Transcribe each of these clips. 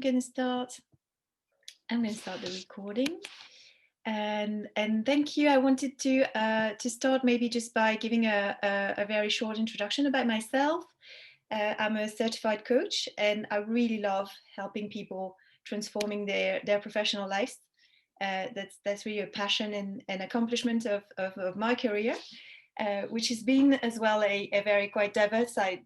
going to start. I'm going to start the recording. And thank you. I wanted to start maybe just by giving a very short introduction about myself. I'm a certified coach, and I really love helping people transforming their professional lives. That's really a passion and accomplishment of my career, which has been as well a very quite diversified,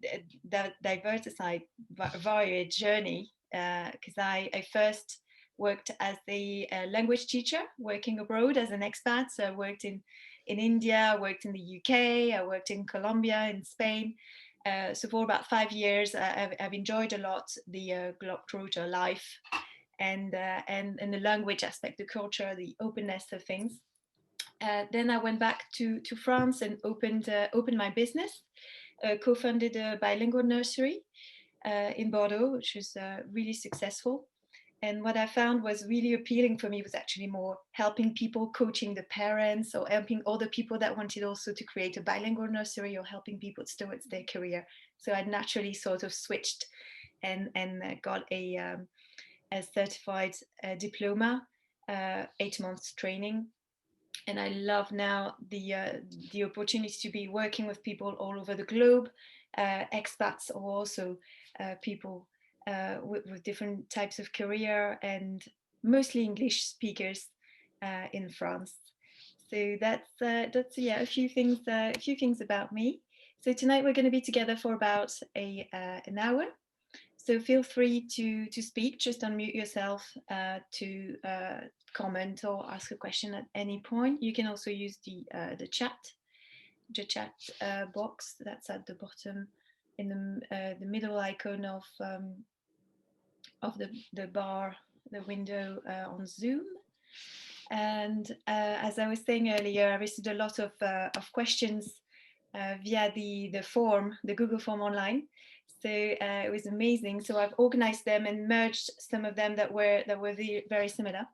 varied journey. Because I first worked as a language teacher, working abroad as an expat. So I worked in India, I worked in the UK, I worked in Colombia, in Spain. So for about 5 years, I've enjoyed a lot the globetrotter life and the language aspect, the culture, the openness of things. Then I went back to France and opened my business, co-founded a bilingual nursery in Bordeaux, which was really successful. And what I found was really appealing for me was actually more helping people, coaching the parents, or helping other people that wanted also to create a bilingual nursery, or helping people towards their career. So I naturally sort of switched and got a certified diploma, 8 months training. And I love now the opportunity to be working with people all over the globe, expats, or also people with different types of career, and mostly English speakers in France. So that's yeah, a few things about me. So tonight we're going to be together for about an hour. So feel free to speak. Just unmute yourself to comment or ask a question at any point. You can also use the chat box that's at the bottom in the middle icon of the bar, the window on Zoom. And as I was saying earlier, I received a lot of questions via the form, the Google form online. So it was amazing. So I've organized them and merged some of them that were very similar.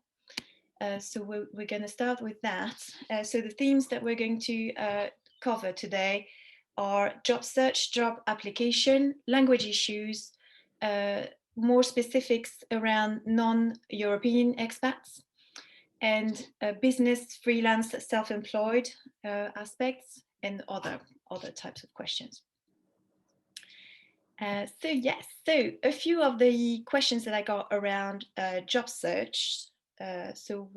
So we're going to start with that. So the themes that we're going to cover today are job search, job application, language issues, more specifics around non-European expats, and business, freelance, self-employed aspects, and other types of questions. So yes, so a few of the questions that I got around job search. So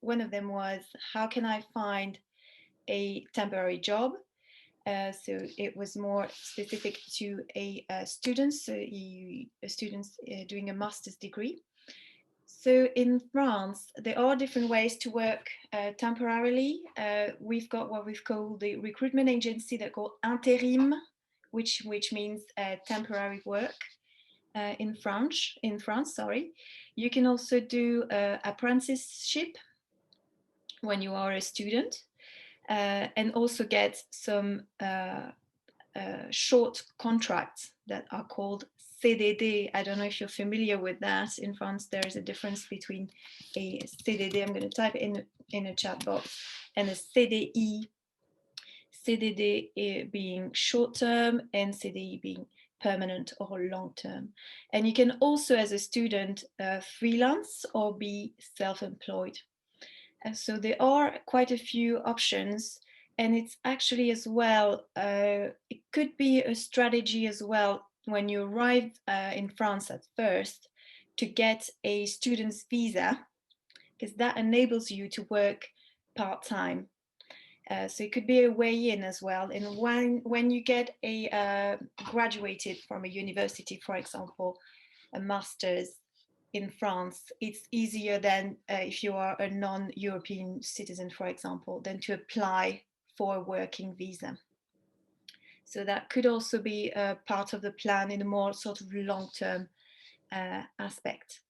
one of them was, how can I find a temporary job? So it was more specific to a student, so a student doing a master's degree. So in France, there are different ways to work temporarily. We've got what we've called the recruitment agency that called intérim, which means temporary work in France. Sorry, you can also do apprenticeship when you are a student, and also get some short contracts that are called CDD. I don't know if you're familiar with that. In France, there is a difference between a CDD, I'm going to type it in a chat box, and a CDI. CDD being short term and CDI being permanent or long term. And you can also, as a student, freelance or be self-employed. So there are quite a few options. And it's actually as well, it could be a strategy as well when you arrive in France at first to get a student's visa, because that enables you to work part-time. So it could be a way in as well. And when you get a graduated from a university, for example, a master's in France, it's easier than if you are a non-European citizen, for example, than to apply for a working visa. So that could also be a part of the plan in a more sort of long-term aspect.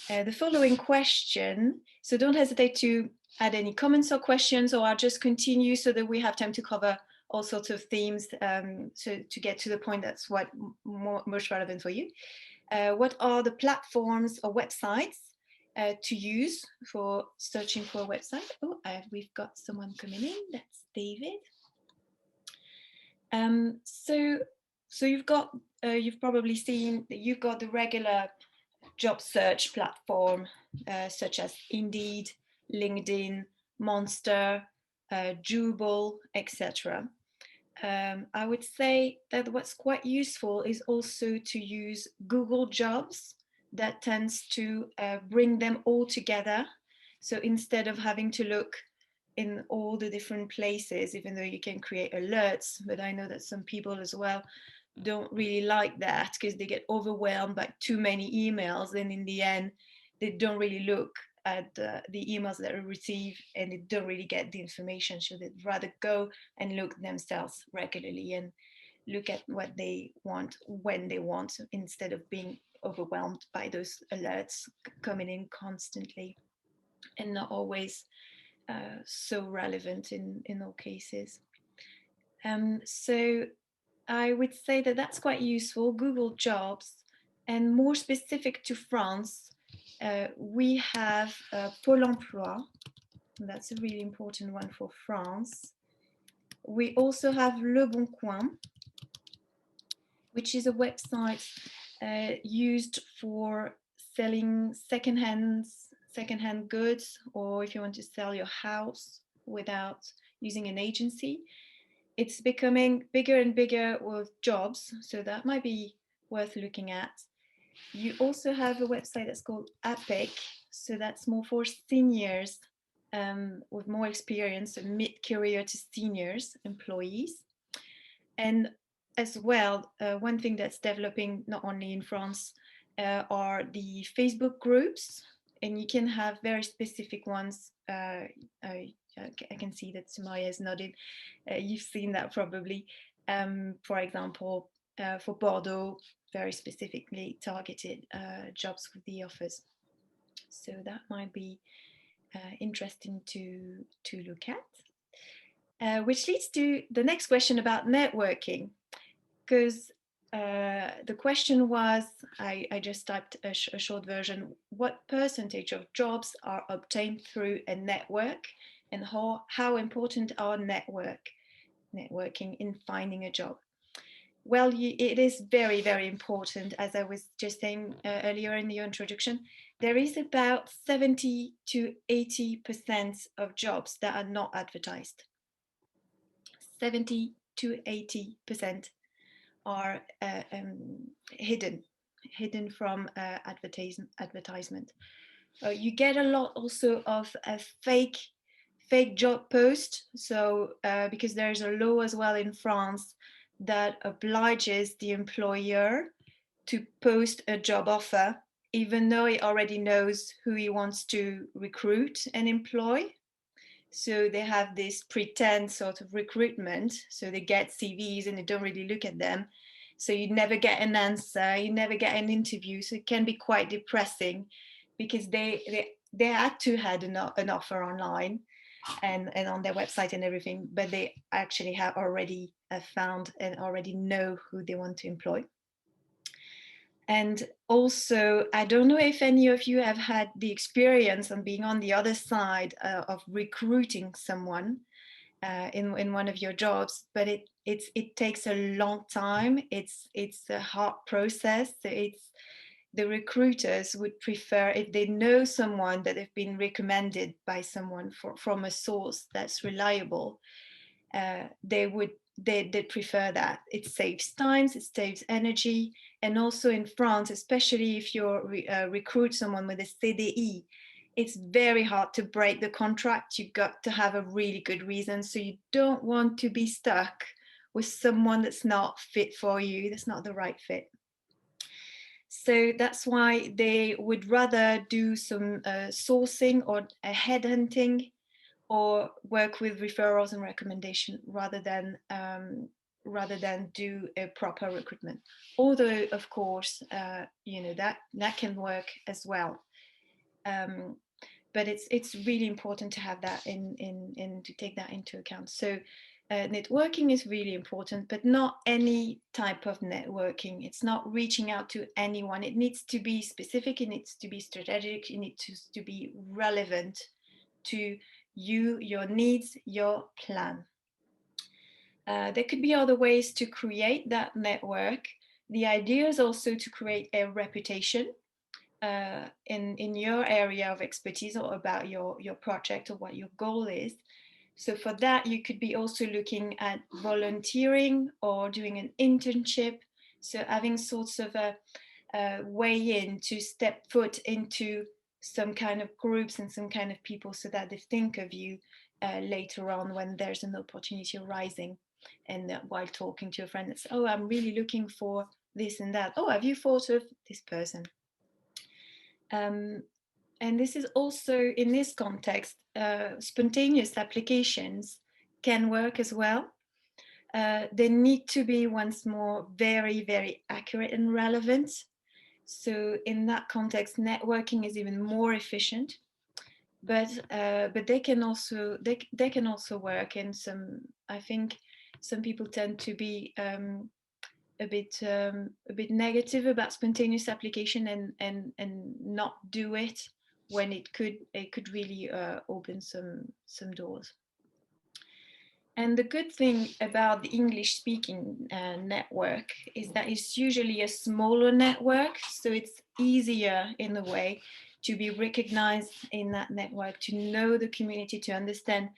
The following question, so don't hesitate to add any comments or questions, or I'll just continue so that we have time to cover all sorts of themes to get to the point that's what most relevant for you. What are the platforms or websites to use for searching for a website? Oh, we've got someone coming in. That's David. So you've probably seen that you've got the regular job search platform such as Indeed, LinkedIn, Monster, Jubal, etc. I would say that what's quite useful is also to use Google Jobs. That tends to bring them all together. So instead of having to look in all the different places, even though you can create alerts, but I know that some people as well don't really like that because they get overwhelmed by too many emails, and in the end they don't really look at the emails that they receive, and they don't really get the information. So they'd rather go and look themselves regularly and look at what they want when they want, instead of being overwhelmed by those alerts coming in constantly and not always so relevant in all cases. So I would say that that's quite useful, Google Jobs. And more specific to France, we have Pôle emploi. That's a really important one for France. We also have Le Bon Coin, which is a website used for selling secondhand goods, or if you want to sell your house without using an agency. It's becoming bigger and bigger with jobs, so that might be worth looking at. You also have a website that's called APEC, so that's more for seniors with more experience, mid-career to seniors employees. And as well, one thing that's developing not only in France are the Facebook groups, and you can have very specific ones. I can see that Sumaya is nodding. You've seen that probably. For example, for Bordeaux, very specifically targeted jobs with the offers. So that might be interesting to look at. Which leads to the next question about networking, because the question was, I just typed a short version, what percentage of jobs are obtained through a network, and how important are networking in finding a job? Well, it is very, very important. As I was just saying earlier in the introduction, there is about 70 to 80% of jobs that are not advertised. 70 to 80% are hidden from advertisement. You get a lot also of a fake job post. So because there's a law as well in France that obliges the employer to post a job offer, even though he already knows who he wants to recruit and employ. So they have this pretend sort of recruitment. So they get CVs and they don't really look at them. So you never get an answer, you never get an interview. So it can be quite depressing, because they had to had an offer online and on their website and everything, but they actually have already found and already know who they want to employ. And also, I don't know if any of you have had the experience of being on the other side of recruiting someone in one of your jobs, but it takes a long time. It's a hard process. It's the recruiters would prefer, if they know someone that they've been recommended by someone from a source that's reliable, they'd prefer that. It saves time, it saves energy. And also in France, especially if you recruit someone with a CDI, it's very hard to break the contract. You've got to have a really good reason. So you don't want to be stuck with someone that's not fit for you, that's not the right fit. So that's why they would rather do some sourcing or a headhunting, or work with referrals and recommendation, rather than do a proper recruitment. Although, of course, that can work as well. But it's really important to have that in to take that into account. So networking is really important, but not any type of networking. It's not reaching out to anyone. It needs to be specific, it needs to be strategic, it needs to be relevant to you, your needs, your plan. There could be other ways to create that network. The idea is also to create a reputation. in your area of expertise, or about your project, or what your goal is. So for that, you could be also looking at volunteering or doing an internship. So having sorts of a way in to step foot into some kind of groups and some kind of people, so that they think of you later on when there's an opportunity arising. And while talking to a friend, that's, oh, I'm really looking for this and that. Oh, have you thought of this person? And this is also, in this context, spontaneous applications can work as well. They need to be, once more, very, very accurate and relevant. So in that context, networking is even more efficient. But they can also they can also work. And some, I think some people tend to be a bit negative about spontaneous application, and not do it when it could really open some doors. And the good thing about the English speaking network is that it's usually a smaller network, so it's easier in a way to be recognized in that network, to know the community, to understand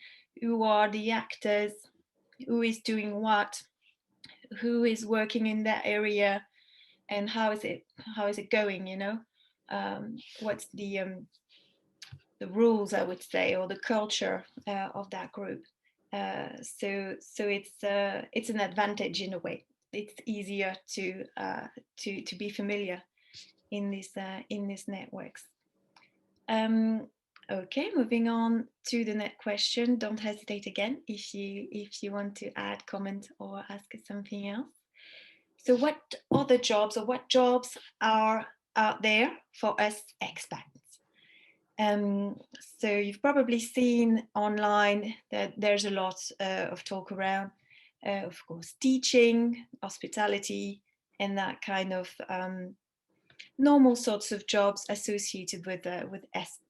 who are the actors, who is doing what, who is working in that area, and how is it going, what's the rules, I would say, or the culture of that group. So it's an advantage in a way. It's easier to be familiar in these networks. Okay, moving on to the next question. Don't hesitate again if you want to add, comment, or ask something else. So what other jobs, or what jobs are out there for us expats? So you've probably seen online that there's a lot of talk around, of course, teaching, hospitality, and that kind of normal sorts of jobs associated with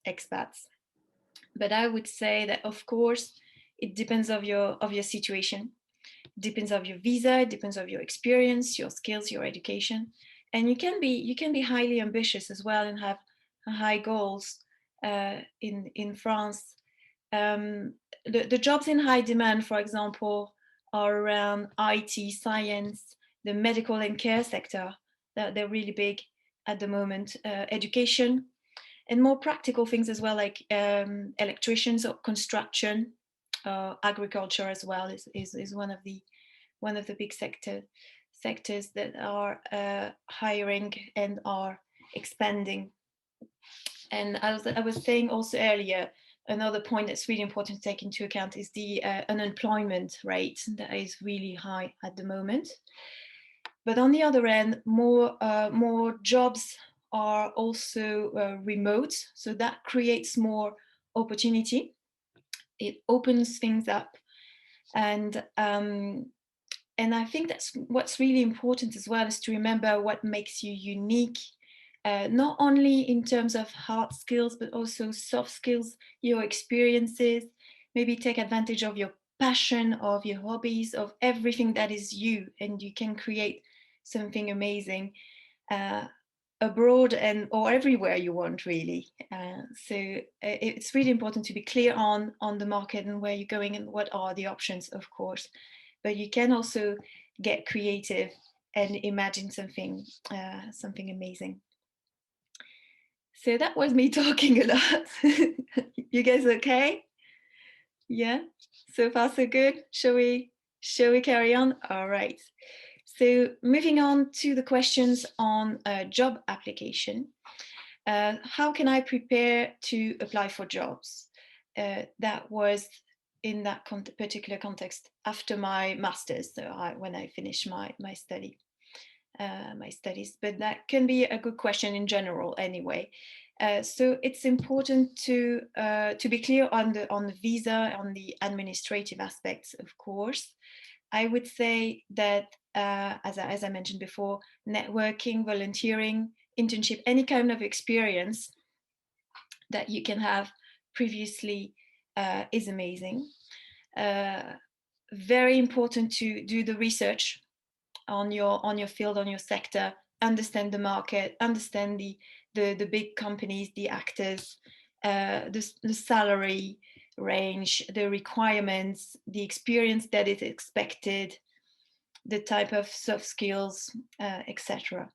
expats. But I would say that, of course, it depends of your situation, depends of your visa, it depends of your experience, your skills, your education. And you can be highly ambitious as well, and have high goals. In France, the jobs in high demand, for example, are around IT, science, the medical and care sector. They're really big at the moment. Education, and more practical things as well, like electricians or construction, agriculture as well is one of the big sectors that are hiring and are expanding. And I was saying also earlier, another point that's really important to take into account is the unemployment rate that is really high at the moment. But on the other end, more jobs are also remote, so that creates more opportunity. It opens things up, and I think that's what's really important as well, is to remember what makes you unique, not only in terms of hard skills, but also soft skills, your experiences. Maybe take advantage of your passion, of your hobbies, of everything that is you, and you can create something amazing abroad and or everywhere you want, really. So it's really important to be clear on the market and where you're going and what are the options, of course. But you can also get creative and imagine something amazing. So that was me talking a lot. You guys okay? Yeah. So far so good. Shall we carry on? All right. So moving on to the questions on job application. How can I prepare to apply for jobs? That was in that particular context after my master's, so when I finished my studies. But that can be a good question in general anyway. So it's important to be clear on the visa, on the administrative aspects, of course. I would say that, as I mentioned before, networking, volunteering, internship, any kind of experience that you can have previously is amazing. Very important to do the research on your field, on your sector, understand the market, understand the big companies, the actors, the salary range, the requirements, the experience that is expected, the type of soft skills, etc.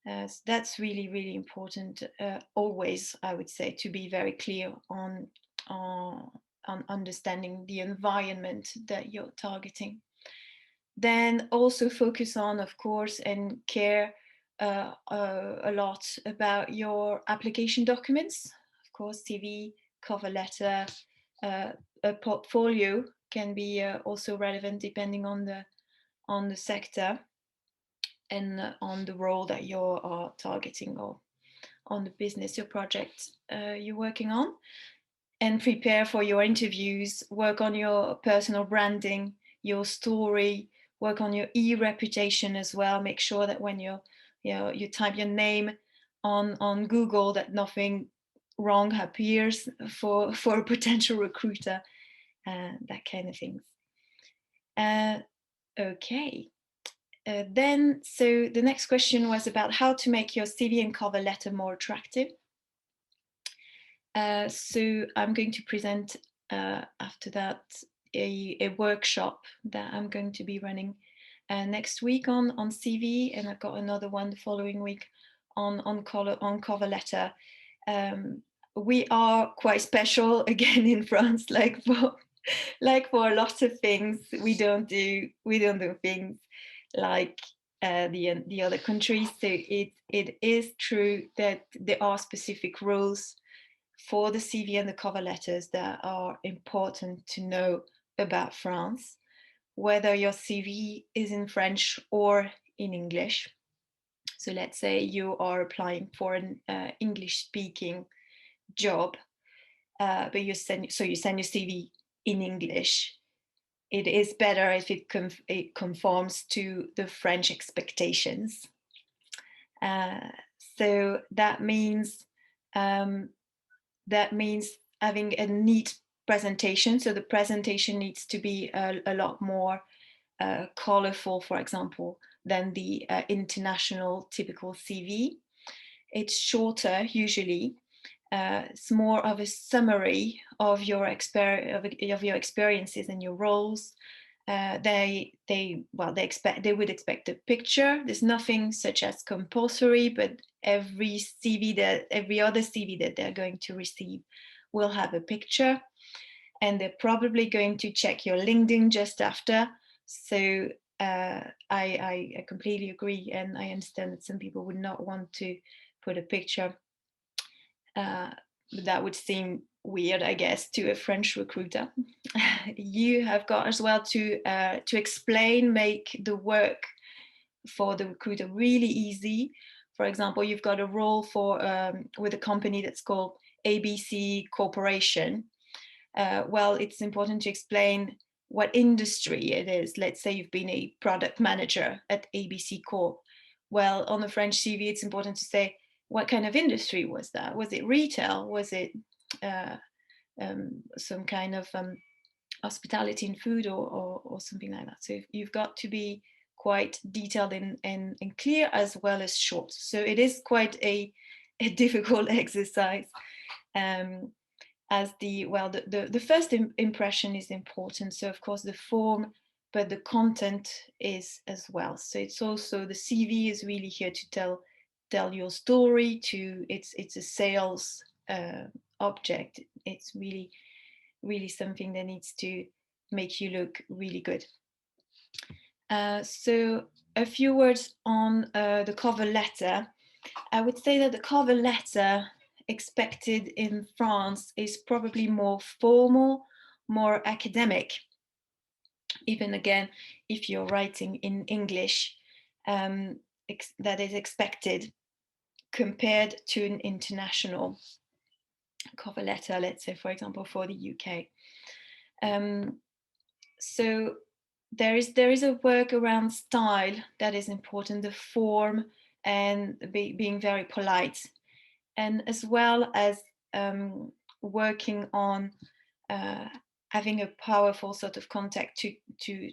So that's really, really important. Always, I would say, to be very clear on understanding the environment that you're targeting. Then also focus on, of course, and care a lot about your application documents. Of course, CV, cover letter, a portfolio can be also relevant depending on the sector and on the role that you are targeting, or on the business or project you're working on. And prepare for your interviews, work on your personal branding, your story, work on your e-reputation as well. Make sure that when you type your name on Google, that nothing wrong appears for a potential recruiter, that kind of things. Okay. Then, so the next question was about how to make your CV and cover letter more attractive. So I'm going to present after that a workshop that I'm going to be running next week on CV, and I've got another one the following week on cover letter. We are quite special again in France, like for a lot of things. We don't do things like the other countries. So it is true that there are specific rules for the CV and the cover letters that are important to know about France, whether your CV is in French or in English. So let's say you are applying for an English-speaking job, but you send your CV in English. It is better if it conforms to the French expectations. So that means having a neat presentation. So the presentation needs to be a lot more colorful, for example, than the international typical CV. It's shorter usually. It's more of a summary of your experiences and your roles. They would expect a picture. There's nothing such as compulsory, but every other CV that they're going to receive will have a picture, and they're probably going to check your LinkedIn just after. So I completely agree, and I understand that some people would not want to put a picture. That would seem weird, I guess, to a French recruiter. You have got as well to explain, make the work for the recruiter really easy. For example, you've got a role for with a company that's called ABC Corporation. Well, it's important to explain what industry it is. Let's say you've been a product manager at ABC Corp. Well, on the French CV, it's important to say, what kind of industry was that? Was it retail? Was it some kind of hospitality and food, or something like that? So you've got to be quite detailed and clear, as well as short. So it is quite a difficult exercise. As the first impression is important. So of course the form, but the content is as well. So it's also, the CV is really here to tell your story. It's a sales object. It's really something that needs to make you look really good. So a few words on the cover letter. I would say that the cover letter expected in France is probably more formal, more academic. Even again, if you're writing in English, that is expected, compared to an international cover letter, let's say, for example, for the UK. So there is a work around style that is important, the form, and being very polite, and as well as working on having a powerful sort of contact to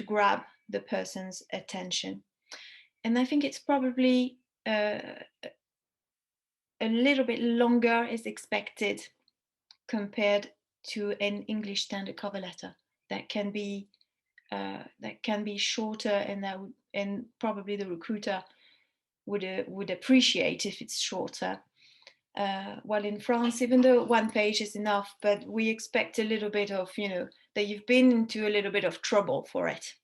grab the person's attention. And I think it's probably a little bit longer is expected compared to an English standard cover letter. That can be shorter, and probably the recruiter would appreciate if it's shorter. While in France, even though 1 page is enough, but we expect a little bit of, that you've been into a little bit of trouble for it.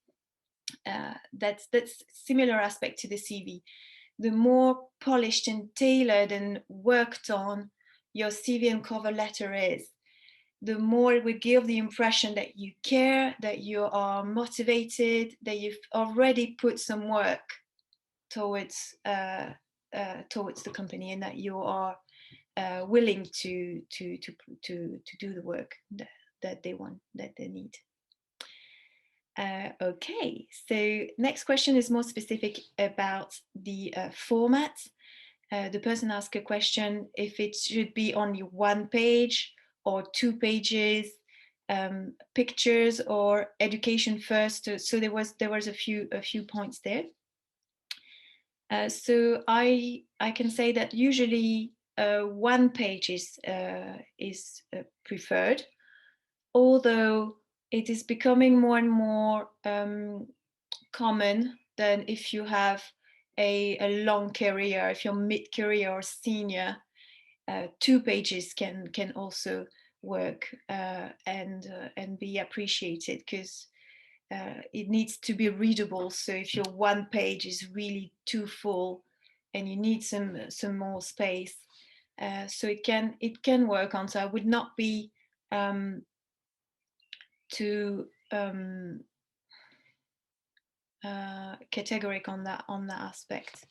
That's similar aspect to the CV. The more polished and tailored and worked on your CV and cover letter is, the more it would give the impression that you care, that you are motivated, that you've already put some work towards the company, and that you are willing to do the work that they want, that they need. Okay, so next question is more specific about the format. The person asked a question if it should be only 1 page or 2 pages, pictures or education first. So there was a few points there. So I can say that usually 1 page is preferred, although it is becoming more and more common than if you have a long career. If you're mid-career or senior, 2 pages can also work and be appreciated, because it needs to be readable. So if your 1 page is really too full and you need some more space, so it can work on. So I would not be too categoric on that aspect.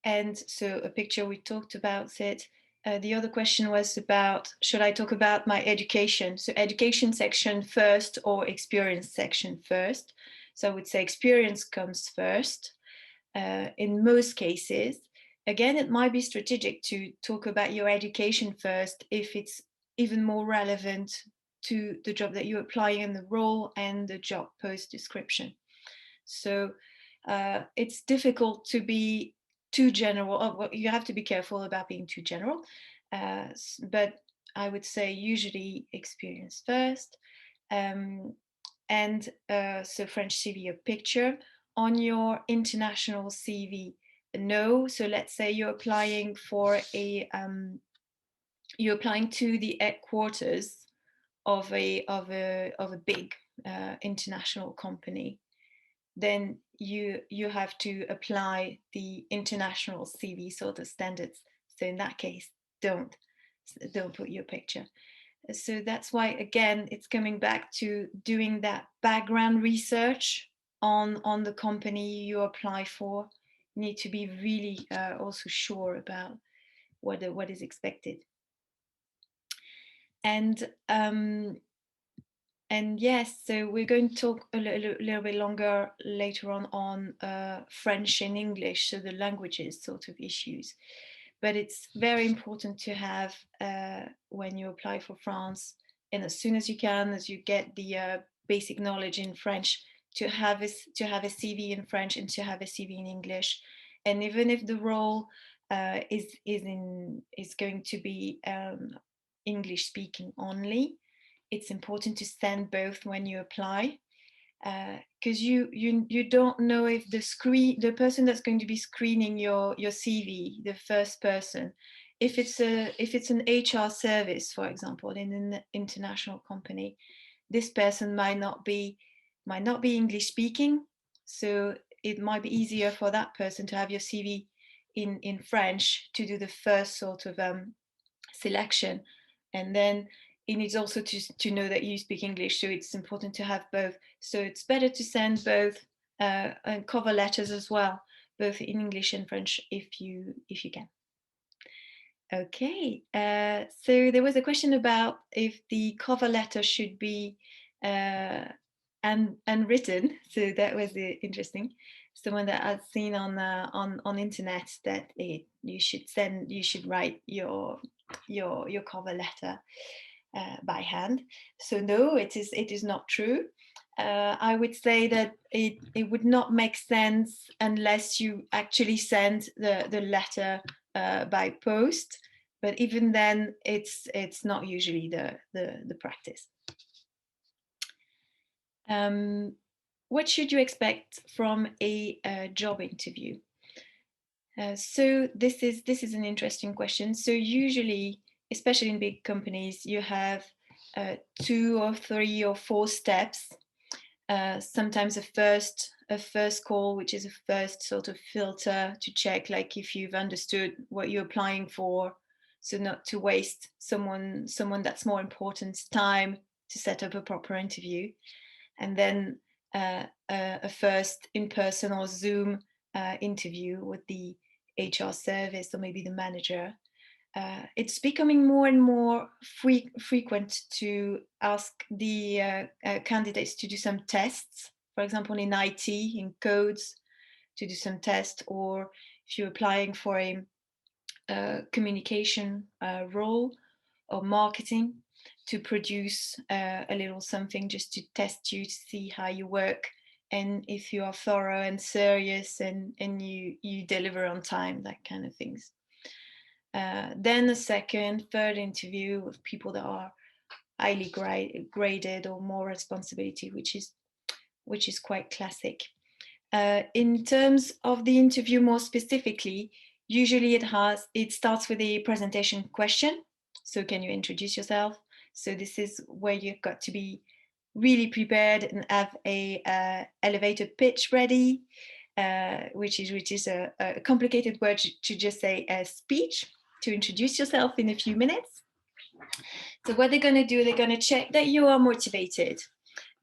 And so a picture, we talked about it. The other question was about, should I talk about my education? So education section first or experience section first? So I would say experience comes first in most cases. Again, it might be strategic to talk about your education first if it's even more relevant to the job that you're applying in, the role and the job post description. So it's difficult to be too general. Well, you have to be careful about being too general, but I would say usually experience first. And so French CV, a picture. On your international CV, no. So let's say you're applying for you're applying to the headquarters of a big international company. Then you have to apply the international CV sort of standards. So in that case, don't put your picture. So that's why, again, it's coming back to doing that background research on the company you apply for. You need to be really also sure about what is expected. And yes, so we're going to talk a little bit longer later on French and English, so the languages sort of issues. But it's very important to have, when you apply for France, and as soon as you can, as you get the basic knowledge in French, to have a CV in French and to have a CV in English. And even if the role is going to be English speaking only, it's important to send both when you apply, because you don't know if the person that's going to be screening your CV, the first person, if it's an HR service, for example, in an international company, this person might not be English speaking, so it might be easier for that person to have your CV in French to do the first sort of selection, and then it needs also to know that you speak English, so it's important to have both. So it's better to send both and cover letters as well, both in English and French if you can. Okay, so there was a question about if the cover letter should be unwritten. So that was interesting. Someone that I'd seen on internet that you should write your cover letter by hand. So no, it is not true. I would say that it would not make sense unless you actually send the letter by post, but even then it's not usually the practice. What should you expect from a job interview? So this is an interesting question. So usually, especially in big companies, you have 2 or 3 or 4 steps. Sometimes a first call, which is a first sort of filter to check like if you've understood what you're applying for, so not to waste someone that's more important's time to set up a proper interview. And then a first in-person or Zoom interview with the HR service or maybe the manager. It's becoming more and more frequent to ask the candidates to do some tests, for example, in IT, in codes, to do some tests, or if you're applying for a communication role or marketing, to produce a little something just to test you, to see how you work and if you are thorough and serious and you deliver on time, that kind of things. Then a second, third interview with people that are highly graded or more responsibility, which is quite classic. In terms of the interview more specifically, usually it starts with a presentation question. So can you introduce yourself? So this is where you've got to be really prepared and have a elevator pitch ready, which is a complicated word to just say a speech to introduce yourself in a few minutes. So what they're going to do, they're going to check that you are motivated,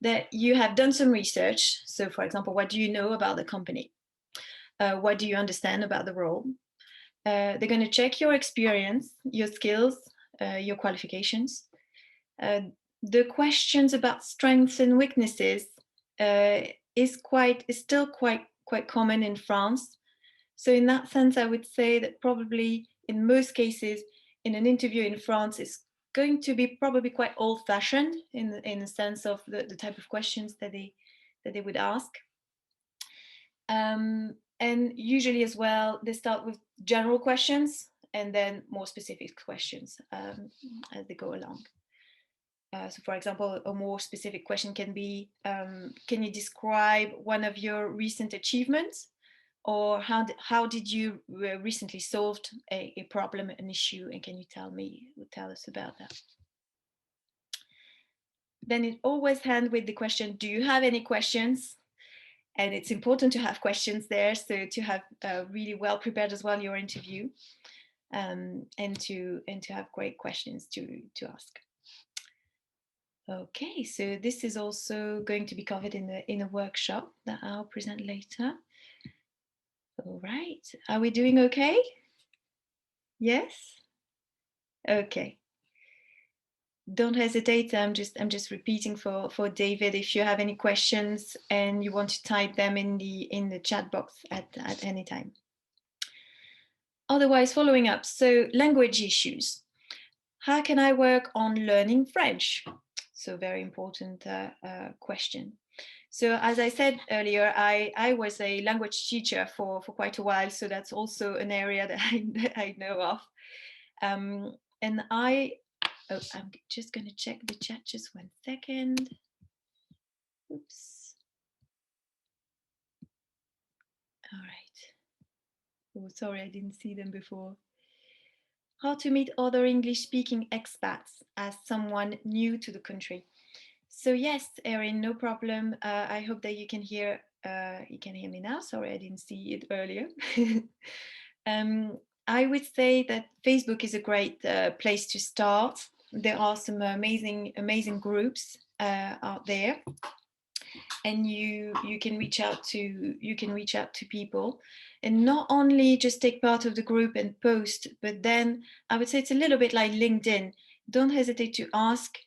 that you have done some research. So for example, what do you know about the company? What do you understand about the role? They're going to check your experience, your skills, your qualifications. The questions about strengths and weaknesses is still quite common in France. So in that sense, I would say that probably in most cases, in an interview in France, it's going to be probably quite old-fashioned in the sense of the type of questions that they would ask. And usually as well, they start with general questions and then more specific questions as they go along. So for example, a more specific question can be, can you describe one of your recent achievements? Or how did you recently solved a problem, an issue, and can you tell us about that? Then it always ends with the question, do you have any questions? And it's important to have questions there, so to have really well prepared as well your interview, and to have great questions to ask. Okay, so this is also going to be covered in a workshop that I'll present later. All right, are we doing okay? Yes? Okay. Don't hesitate. I'm just repeating for David. If you have any questions and you want to type them in the chat box at any time. Otherwise, following up. So language issues. How can I work on learning French? So very important question. So as I said earlier, I was a language teacher for quite a while. So that's also an area that I know of. And I'm just going to check the chat just 1 second. Oops. All right. Oh, sorry, I didn't see them before. How to meet other English-speaking expats as someone new to the country. So yes, Erin, no problem. I hope that you can hear me now. Sorry, I didn't see it earlier. I would say that Facebook is a great place to start. There are some amazing groups out there, and you can reach out to people, and not only just take part of the group and post, but then I would say it's a little bit like LinkedIn. Don't hesitate to ask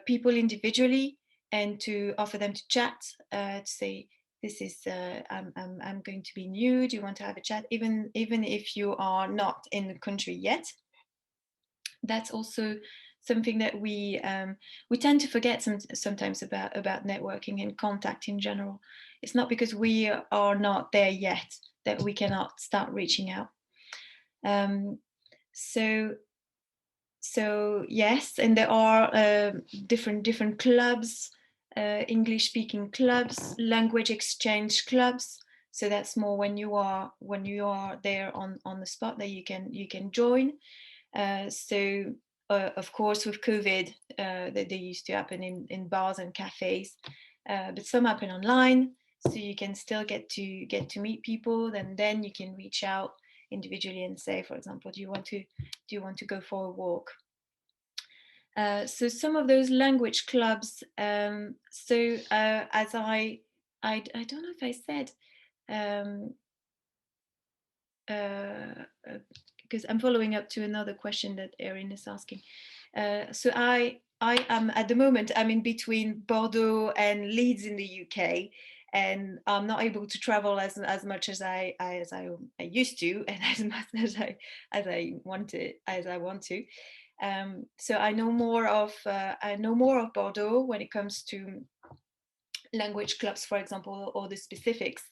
people individually and to offer them to chat, to say, this is I'm going to be new, do you want to have a chat, even if you are not in the country yet. That's also something that we tend to forget sometimes about networking and contact in general. It's not because we are not there yet that we cannot start reaching out. So yes, and there are different clubs, English speaking clubs, language exchange clubs. So that's more when you are there on the spot that you can join. So of course with COVID, they used to happen in bars and cafes, but some happen online, so you can still get to meet people. Then you can reach out individually and say, for example, do you want to go for a walk? So some of those language clubs. As I don't know if I said, um, because I'm following up to another question that Erin is asking. So I am at the moment, I'm in between Bordeaux and Leeds in the UK, and I'm not able to travel as much as I used to, and as much as I want to. So I know more of Bordeaux when it comes to language clubs, for example, or the specifics.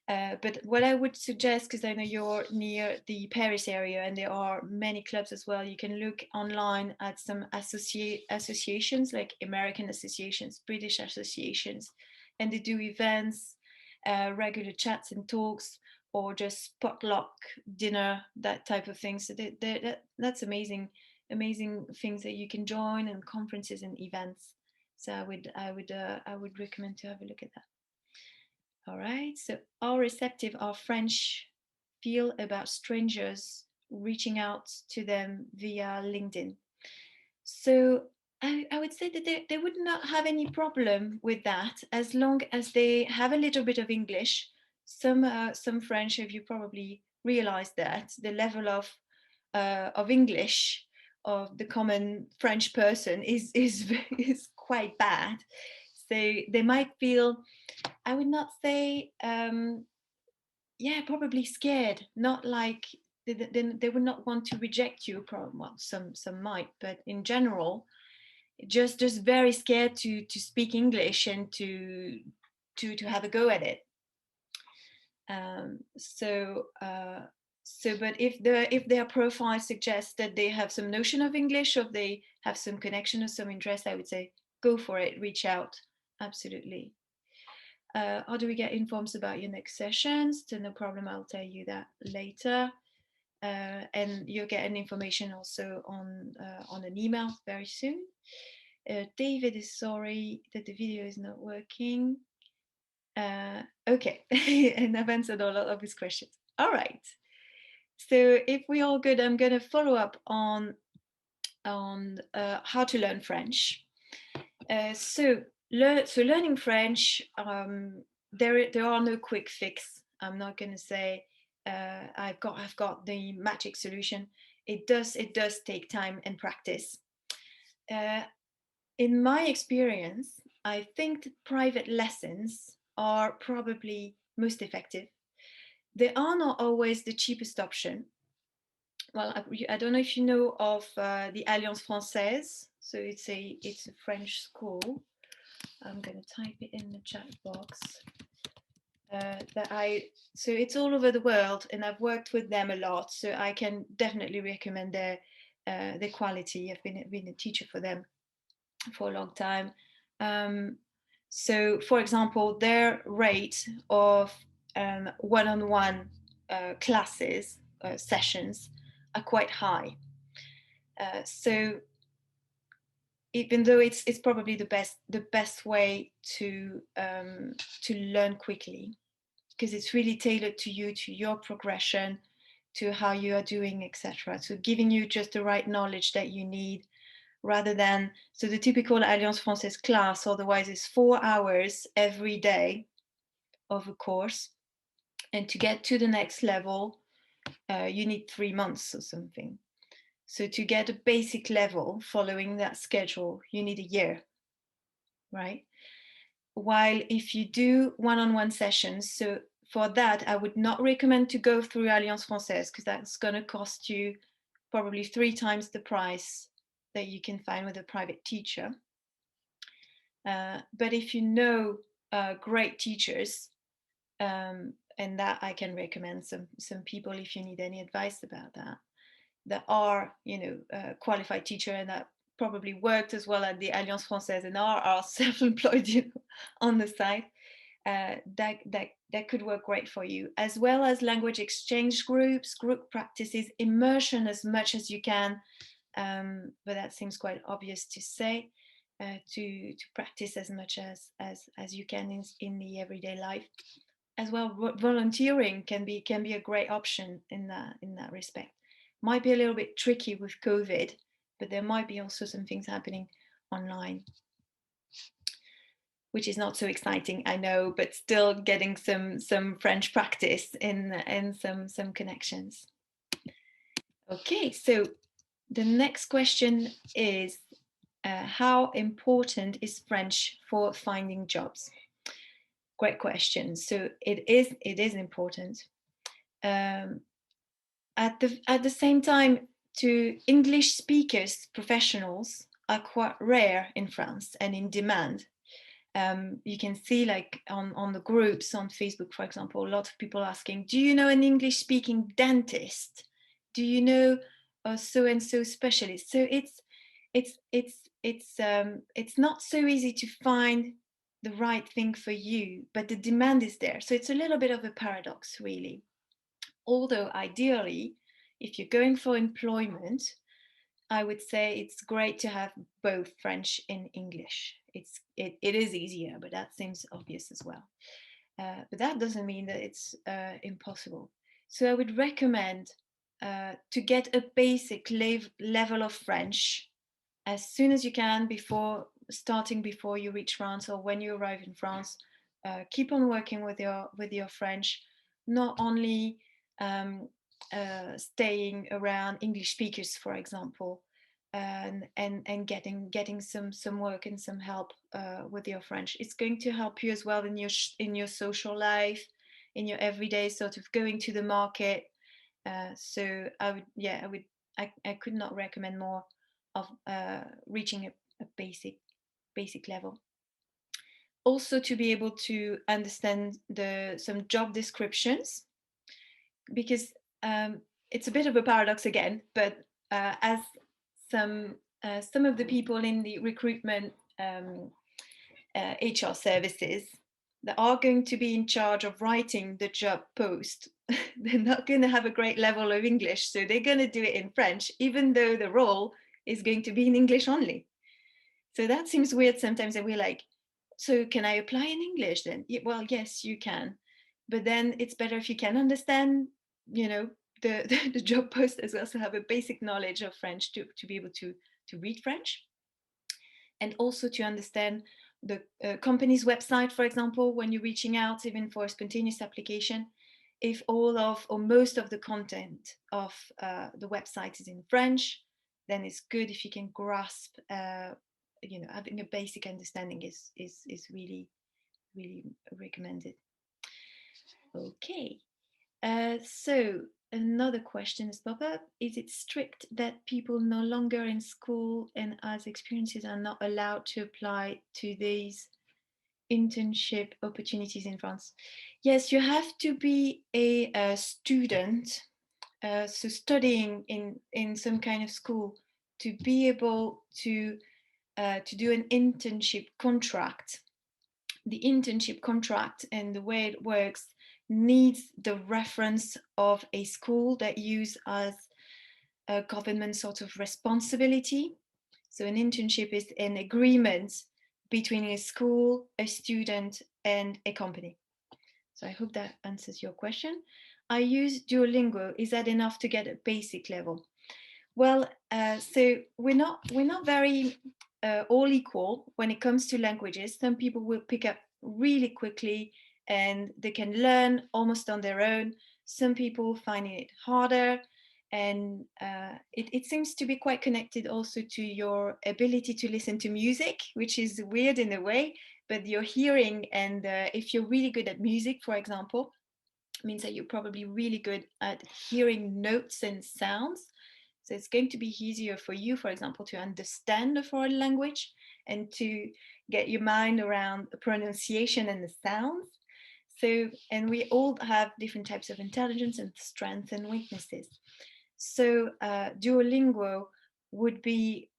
But what I would suggest, because I know you're near the Paris area and there are many clubs as well, you can look online at some associations like American associations, British associations, and they do events, regular chats and talks, or just potluck dinner, that type of thing. So that's amazing things that you can join, and conferences and events. So I would recommend to have a look at that. All right. So how receptive are French feel about strangers reaching out to them via LinkedIn? So I would say that they would not have any problem with that as long as they have a little bit of English. Some French, if you probably realized that the level of English of the common French person is quite bad. So they might feel, I would not say, yeah, probably scared. Not like they would not want to reject you. Probably, well, some might, but in general, just very scared to speak English and to have a go at it. Um, so uh, but if their profile suggests that they have some notion of English, or they have some connection or some interest, I would say go for it. Reach out, absolutely. How do we get informs about your next sessions? So no problem, I'll tell you that later. And you'll get an information also on an email very soon. David is sorry that the video is not working. Okay, and I've answered a lot of his questions. All right. So if we're all good, I'm going to follow up on how to learn French. So learning French, there are no quick fix. I'm not going to say I've got the magic solution. It does take time and practice. In my experience, I think that private lessons are probably most effective. They are not always the cheapest option. Well, I don't know if you know of the Alliance Française. So it's a French school. I'm going to type it in the chat box. So it's all over the world, and I've worked with them a lot. So I can definitely recommend their quality. I've been a teacher for them for a long time. So, for example, their rate of one-on-one classes sessions are quite high. So even though it's probably the best way to learn quickly, because it's really tailored to you, to your progression, to how you are doing, etc. So giving you just the right knowledge that you need, rather than, so the typical Alliance Française class otherwise is 4 hours every day of a course, and to get to the next level you need 3 months or something. So to get a basic level following that schedule, you need a year, right? While if you do one-on-one sessions, so for that, I would not recommend to go through Alliance Française, because that's going to cost you probably 3 times the price that you can find with a private teacher. But if you know great teachers, and that I can recommend some people if you need any advice about that. That are, you know, qualified teacher and that probably worked as well at the Alliance Française and are self-employed, you know, on the side. That could work great for you, as well as language exchange groups, group practices, immersion as much as you can. But that seems quite obvious to say. To practice as much as you can in the everyday life. As well, volunteering can be a great option in that respect. Might be a little bit tricky with COVID, but there might be also some things happening online, which is not so exciting, I know, but still getting some French practice in some connections. Okay, so the next question is, how important is French for finding jobs? Great question. So it is important. At the same time, to English speakers, professionals are quite rare in France and in demand. You can see, like on the groups on Facebook, for example, a lot of people asking, do you know an English speaking dentist? Do you know a so and so specialist? So it's not so easy to find the right thing for you, but the demand is there. So it's a little bit of a paradox, really. Although ideally, if you're going for employment, I would say it's great to have both French and English. It is easier, but that seems obvious as well. But that doesn't mean that it's impossible. So I would recommend to get a basic level of French as soon as you can before you reach France or when you arrive in France. Keep on working with your French, not only staying around English speakers, for example, and getting some work and some help with your French. It's going to help you as well in your social life, in your everyday sort of going to the market. So I could not recommend more of reaching a basic level. Also, to be able to understand some job descriptions, because it's a bit of a paradox again, but as some of the people in the recruitment HR services that are going to be in charge of writing the job post, they're not going to have a great level of English, so they're going to do it in French, even though the role is going to be in English only. So that seems weird sometimes, and we're like, so can I apply in English then? Well, yes, you can, but then it's better if you can understand, you know, the job post as well, so have a basic knowledge of French to be able to read French, and also to understand the company's website, for example, when you're reaching out, even for a spontaneous application. If all of or most of the content of the website is in French, then it's good if you can grasp, you know, having a basic understanding is really recommended. Okay, so another question has popped up. Is it strict that people no longer in school and as experiences are not allowed to apply to these internship opportunities in France? Yes, you have to be a student, so studying in some kind of school, to be able to do an internship contract. The internship contract and the way it works needs the reference of a school that use as a government sort of responsibility. So an internship is an agreement between a school, a student, and a company. So I hope that answers your question. I use Duolingo. Is that enough to get a basic level? Well, so we're not very all equal when it comes to languages. Some people will pick up really quickly and they can learn almost on their own. Some people find it harder, and it seems to be quite connected also to your ability to listen to music, which is weird in a way, but your hearing, and if you're really good at music, for example, means that you're probably really good at hearing notes and sounds. So it's going to be easier for you, for example, to understand a foreign language and to get your mind around the pronunciation and the sounds. So, and we all have different types of intelligence and strengths and weaknesses. So Duolingo would be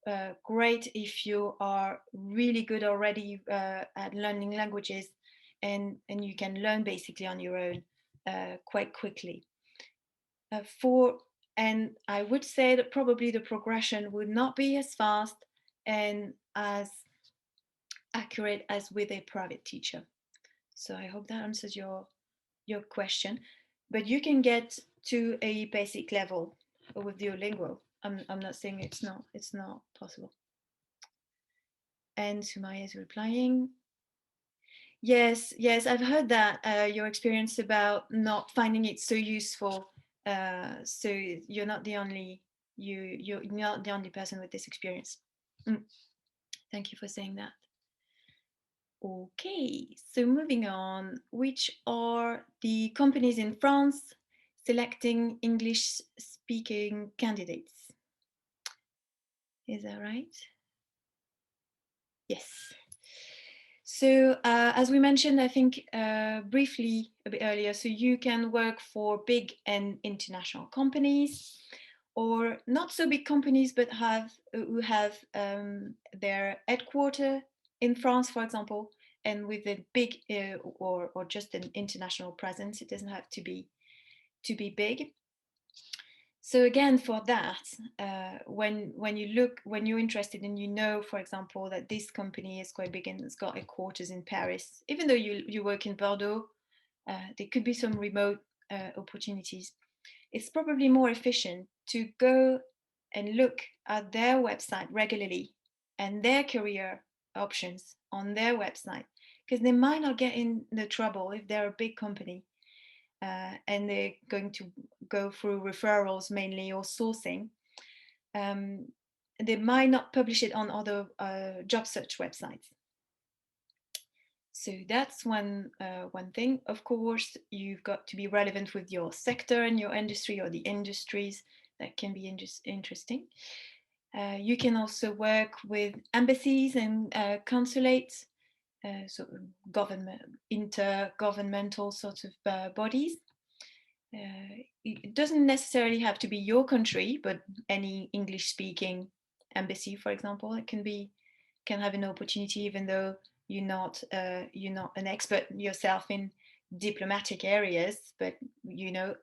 great if you are really good already at learning languages, and you can learn basically on your own quite quickly. And I would say that probably the progression would not be as fast and as accurate as with a private teacher. So I hope that answers your question. But you can get to a basic level with Duolingo. I'm not saying it's not possible. And Sumaya is replying, yes, I've heard that your experience about not finding it so useful. So you're not the only you're not the only person with this experience. Thank you for saying that. Okay, so moving on, which are the companies in France selecting English speaking candidates? Is that right? Yes. So as we mentioned, I think briefly a bit earlier, so you can work for big and international companies, or not so big companies, but who have their headquarters in France, for example, and with a big or just an international presence. It doesn't have to be big. So again, for that, when you're interested and you know, for example, that this company is quite big and it's got headquarters in Paris, even though you work in Bordeaux, there could be some remote opportunities. It's probably more efficient to go and look at their website regularly and their career options on their website, because they might not get in the trouble if they're a big company and they're going to go through referrals mainly or sourcing. They might not publish it on other job search websites. So that's one thing. Of course, you've got to be relevant with your sector and your industry, or the industries that can be interesting. You can also work with embassies and consulates, so intergovernmental sort of bodies. It doesn't necessarily have to be your country, but any English-speaking embassy, for example, it can have an opportunity, even though you're not an expert yourself in diplomatic areas. But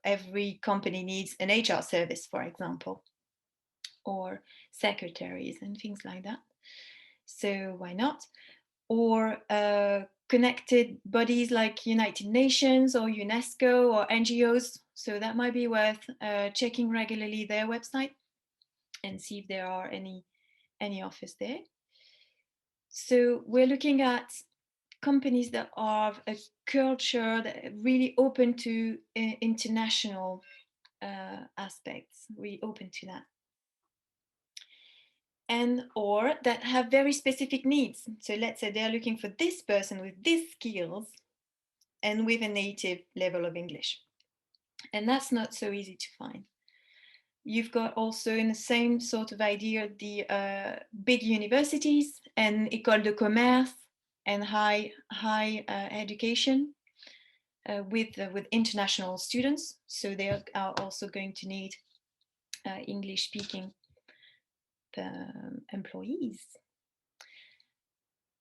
every company needs an HR service, for example, or secretaries and things like that. So why not? Or connected bodies like United Nations or UNESCO or NGOs. So that might be worth checking regularly their website and see if there are any offers there. So we're looking at companies that are a culture that are really open to international aspects, really open to that. And or that have very specific needs. So let's say they're looking for this person with these skills and with a native level of English. And that's not so easy to find. You've got also, in the same sort of idea, the big universities and école de commerce and high education with international students. So they are also going to need English speaking employees.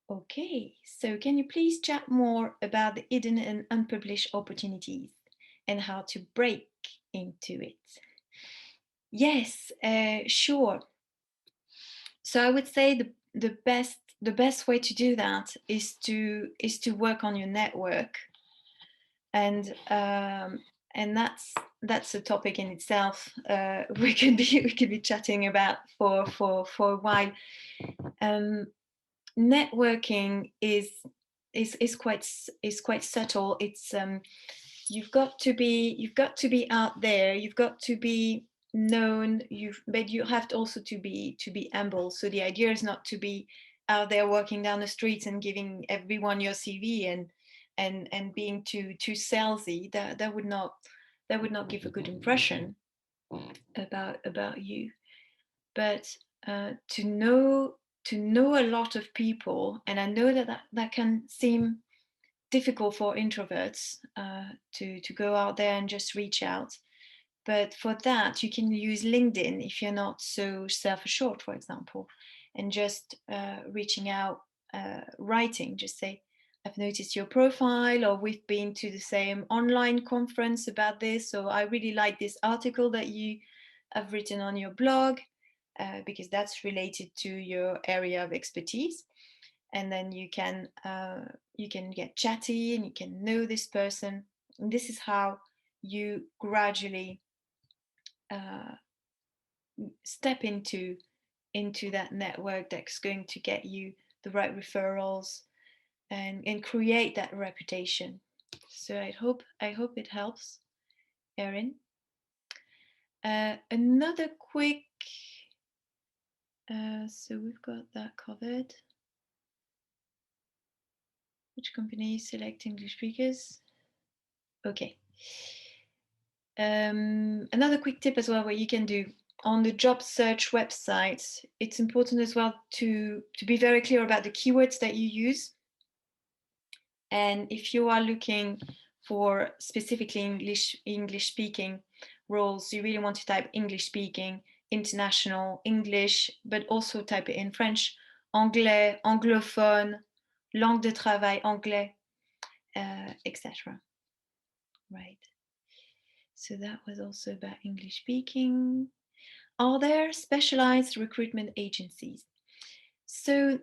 Okay, so can you please chat more about the hidden and unpublished opportunities and how to break into it? Yes, sure. So I would say the best way to do that is to work on your network, and that's a topic in itself. We could be chatting about for a while. Networking is quite subtle. It's you've got to be out there. You've got to be known. But you have to also to be humble. So the idea is not to be out there walking down the streets and giving everyone your CV and being too salesy. That would not give a good impression about you. But to know a lot of people, and I know that can seem difficult for introverts to go out there and just reach out. But for that, you can use LinkedIn if you're not so self-assured, for example, and just reaching out, writing, just say, I've noticed your profile, or we've been to the same online conference about this, so I really like this article that you have written on your blog, because that's related to your area of expertise. And then you can get chatty and you can know this person. And this is how you gradually step into that network that's going to get you the right referrals and create that reputation. So I hope it helps, Erin. Another quick, so we've got that covered. Which companies select English speakers? Okay. Another quick tip as well, what you can do on the job search website, it's important as well to be very clear about the keywords that you use. And if you are looking for specifically English speaking roles, you really want to type English speaking, international, English, but also type it in French, anglais, anglophone, langue de travail, anglais, etc. Right. So that was also about English speaking. Are there specialized recruitment agencies? So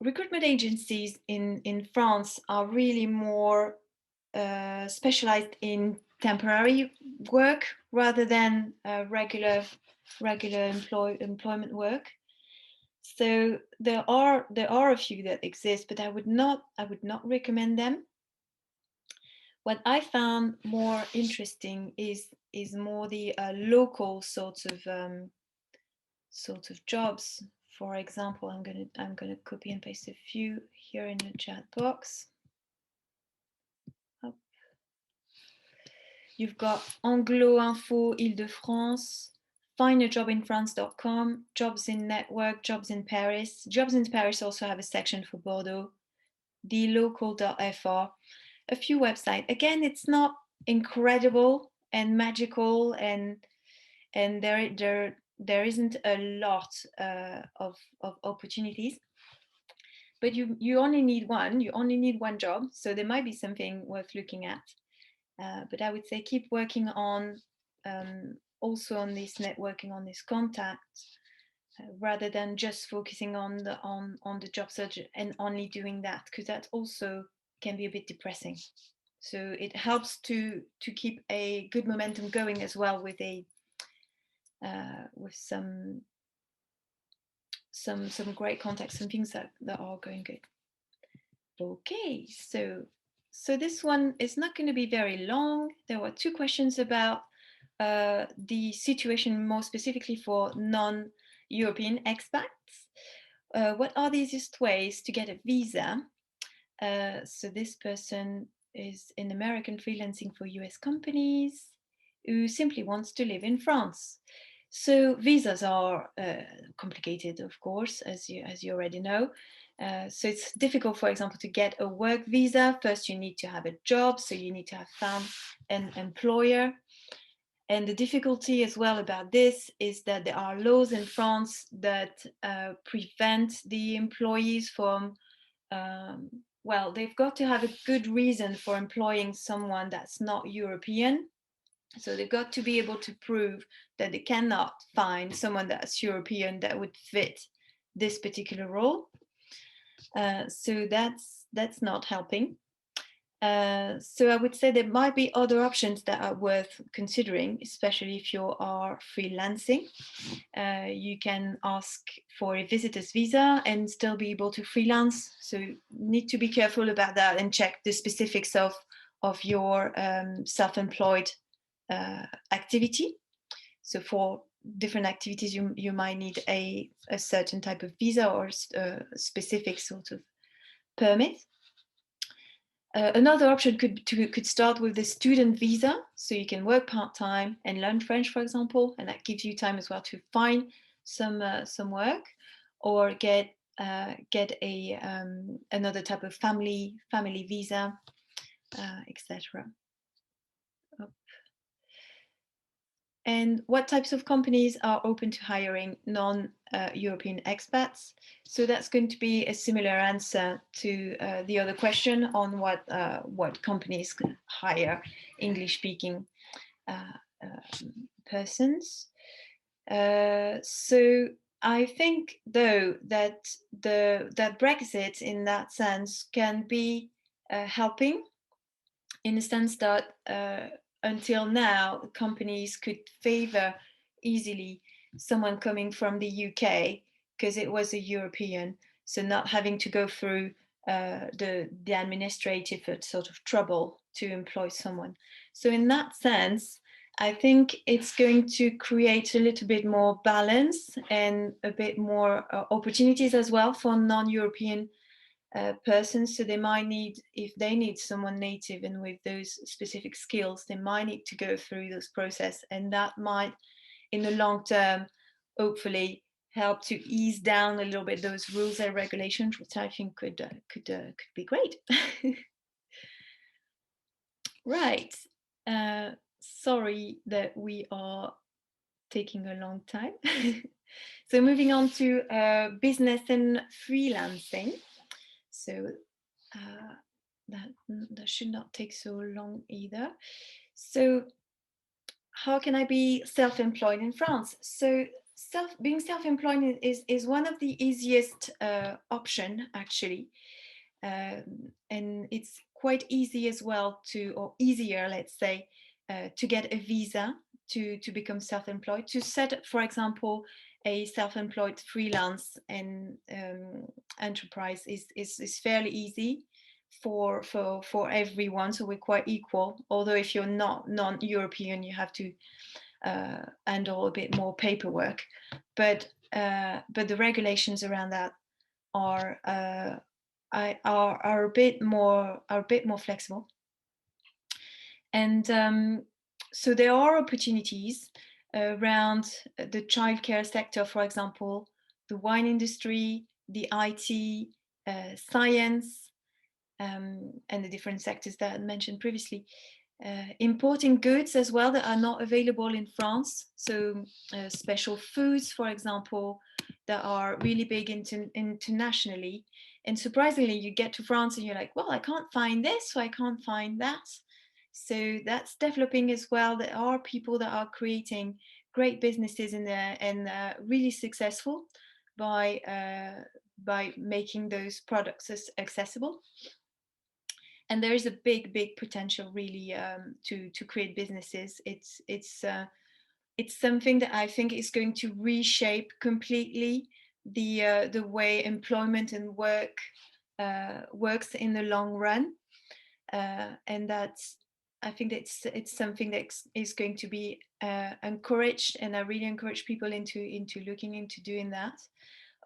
recruitment agencies in France are really more specialized in temporary work rather than regular employment work. So there are a few that exist, but I would not recommend them. What I found more interesting is more the local sorts of jobs. For example, I'm gonna copy and paste a few here in the chat box. Up. You've got Anglo Info Île-de-France, findajobinfrance.com, Jobs in Network, Jobs in Paris. Jobs in Paris also have a section for Bordeaux, thelocal.fr, a few websites. Again, it's not incredible and magical, and there isn't a lot of opportunities, but you only need one job, so there might be something worth looking at. But I would say keep working on also on this networking, on this contact, rather than just focusing on the job search and only doing that, because that also can be a bit depressing. So it helps to keep a good momentum going as well with some great contacts and things that are going good. Okay, so this one is not going to be very long. There were two questions about the situation more specifically for non-European expats. What are the easiest ways to get a visa? So this person is an American freelancing for US companies who simply wants to live in France. So visas are complicated, of course, as you already know. So it's difficult, for example, to get a work visa. First, you need to have a job, so you need to have found an employer. And the difficulty as well about this is that there are laws in France that prevent the employees from, well, they've got to have a good reason for employing someone that's not European. So they've got to be able to prove that they cannot find someone that's European that would fit this particular role. So that's not helping. So I would say there might be other options that are worth considering, especially if you are freelancing. You can ask for a visitor's visa and still be able to freelance. So you need to be careful about that and check the specifics of your self-employed activity. So for different activities, you might need a certain type of visa or a specific sort of permit. Another option could start with the student visa, so you can work part-time and learn French, for example, and that gives you time as well to find some work, or get get a another type of family visa, etc. And what types of companies are open to hiring non-European expats? So that's going to be a similar answer to the other question on what companies can hire English-speaking persons. So I think, though, that that Brexit, in that sense, can be helping, in the sense that until now, companies could favor easily someone coming from the UK because it was a European, so not having to go through the administrative sort of trouble to employ someone. So in that sense, I think it's going to create a little bit more balance and a bit more opportunities as well for non-European persons. So they might need, if they need someone native and with those specific skills, they might need to go through this process, and that might, in the long term, hopefully help to ease down a little bit those rules and regulations, which I think could be great. Right. Sorry that we are taking a long time. So moving on to business and freelancing. So that should not take so long either. So how can I be self-employed in France? So being self-employed is one of the easiest option, actually. And it's quite easy as well to, or easier, let's say, to get a visa to become self-employed, to set up, for example, a self-employed freelance and enterprise is fairly easy for everyone. So we're quite equal. Although if you're not non-European, you have to handle a bit more paperwork. But the regulations around that are a bit more flexible. And so there are opportunities around the childcare sector, for example, the wine industry, the IT, science, and the different sectors that I mentioned previously. Importing goods as well that are not available in France. So special foods, for example, that are really big internationally. And surprisingly, you get to France and you're like, well, I can't find this, so I can't find that. So that's developing as well. There are people that are creating great businesses in there and really successful by making those products accessible. And there is a big potential really to create businesses. It's something that I think is going to reshape completely the way employment and work works in the long run, and that's, I think it's something that is going to be encouraged, and I really encourage people into looking into doing that.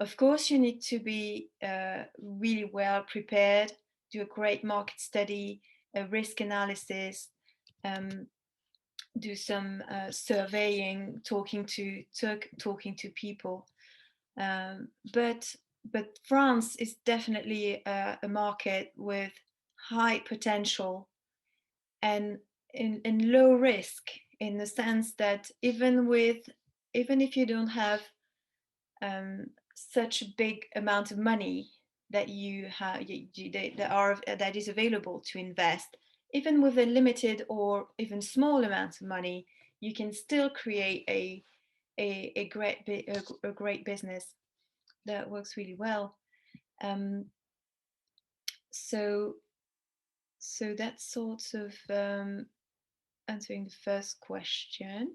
Of course, you need to be really well prepared, do a great market study, a risk analysis, do some surveying, talking to people. But France is definitely a market with high potential and in low risk, in the sense that even if you don't have such a big amount of money that you have that is available to invest, even with a limited or even small amount of money, you can still create a great business that works really well. So that's sort of answering the first question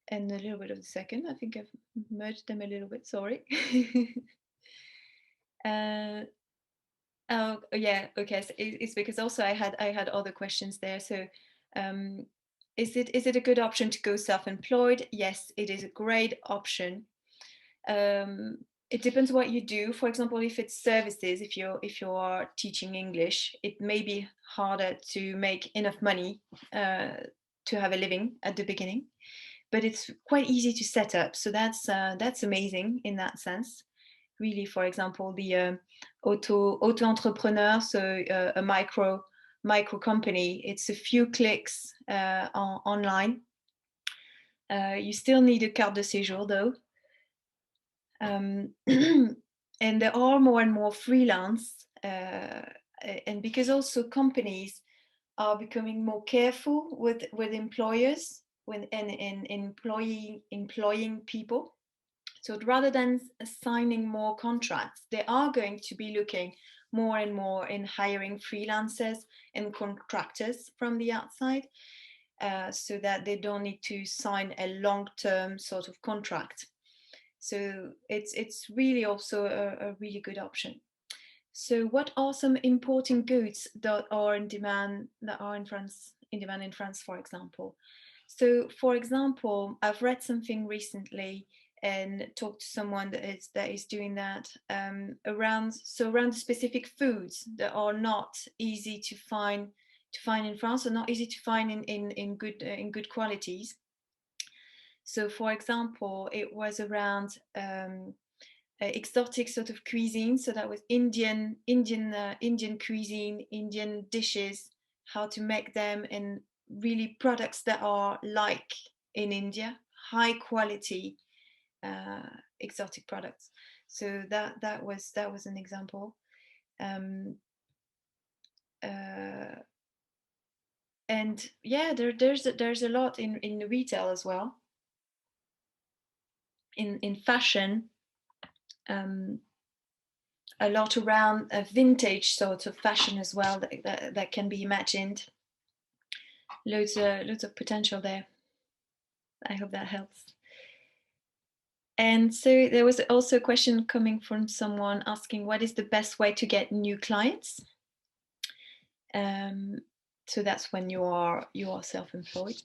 and a little bit of the second. I think I've merged them a little bit, sorry. Oh yeah, okay. So it's because also I had other questions there. So is it a good option to go self-employed? Yes, it is a great option. It depends what you do. For example, if it's services, if you are teaching English, it may be harder to make enough money to have a living at the beginning, but it's quite easy to set up. So that's amazing in that sense. really, for example, the auto entrepreneur, so a micro company. It's a few clicks online. You still need a carte de séjour though. And there are more and more freelance, and because also companies are becoming more careful with employers and employing people. So rather than signing more contracts, they are going to be looking more and more in hiring freelancers and contractors from the outside, so that they don't need to sign a long-term sort of contract. So it's really also a really good option. So what are some importing goods that are in demand in France, for example? So for example, I've read something recently and talked to someone that is doing that, around specific foods that are not easy to find in France, or not easy to find in good qualities. So for example, it was around exotic sort of cuisine. So that was Indian cuisine, Indian dishes, how to make them, and really products that are like in India, high quality exotic products. So that was an example. And yeah, there's a lot in the retail as well. In fashion, a lot around a vintage sort of fashion as well that can be imagined. Loads of potential there. I hope that helps. And so there was also a question coming from someone asking, what is the best way to get new clients? So that's when you are self-employed.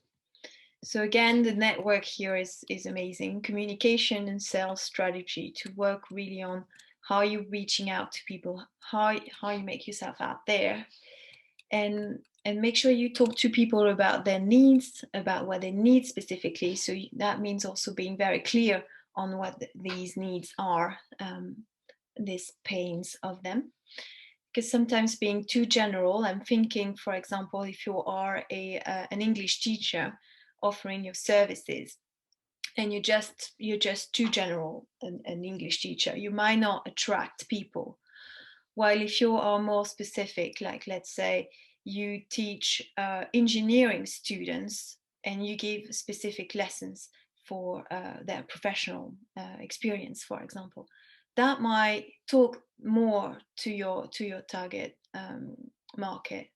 So again, the network here is amazing. Communication and sales strategy to work really on how you're reaching out to people, how you make yourself out there, and make sure you talk to people about their needs, about what they need specifically. So that means also being very clear on what these needs are, these pains of them. Because sometimes being too general, I'm thinking, for example, if you are an English teacher offering your services, and you're just too general, an English teacher, you might not attract people. While if you are more specific, like let's say you teach engineering students and you give specific lessons for their professional experience, for example, that might talk more to your target market.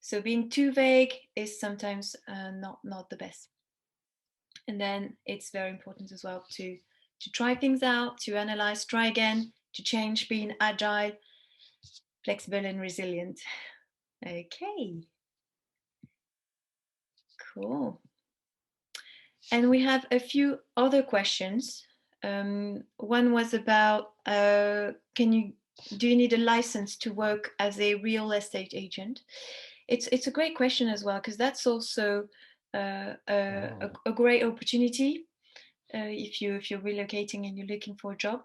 So being too vague is sometimes not the best. And then it's very important as well to try things out, to analyze, try again, to change, being agile, flexible and resilient. Okay, cool. And we have a few other questions. One was about, do you need a license to work as a real estate agent? It's a great question as well, because that's also a great opportunity if you're relocating and you're looking for a job,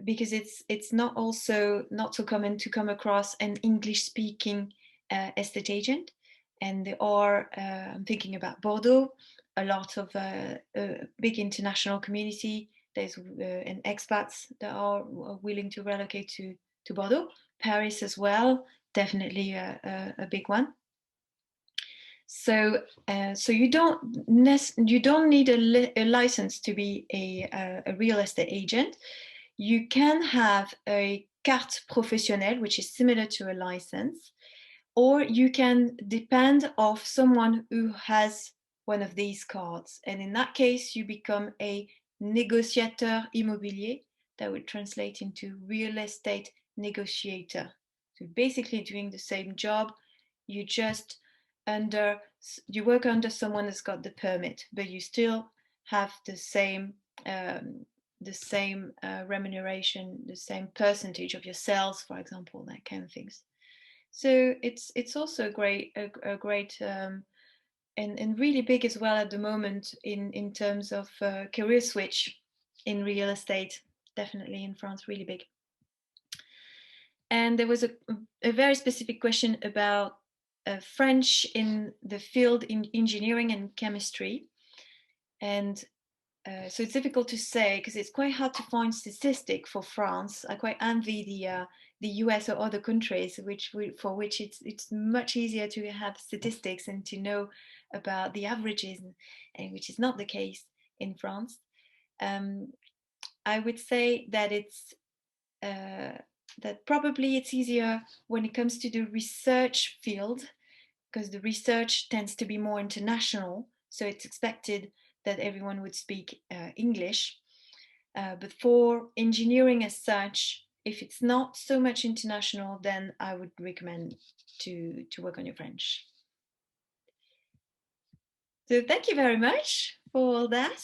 because it's not so common to come across an English speaking estate agent. And there are, I'm thinking about Bordeaux, a lot of big international community. There's an expats that are willing to relocate to Bordeaux. Paris as well, definitely a big one. So you don't need a license to be a real estate agent. You can have a carte professionnelle, which is similar to a license, or you can depend of someone who has one of these cards. And in that case, you become a négociateur immobilier. That would translate into real estate negotiator. So basically doing the same job, you just work under someone that's got the permit, but you still have the same remuneration, the same percentage of your sales, for example, that kind of things. So it's also a great and really big as well at the moment in terms of career switch in real estate. definitely in France really big. And there was a very specific question about French in the field in engineering and chemistry. And so it's difficult to say because it's quite hard to find statistic for France. I quite envy the US or other countries for which it's much easier to have statistics and to know about the averages, and which is not the case in France. I would say that that probably it's easier when it comes to the research field, because the research tends to be more international, so it's expected that everyone would speak English. But for engineering as such, if it's not so much international, then I would recommend to work on your French. So thank you very much for all that.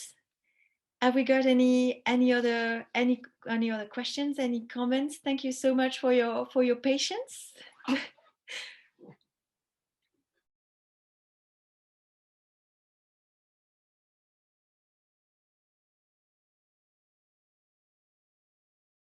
Have we got any other questions, any comments? Thank you so much for your patience.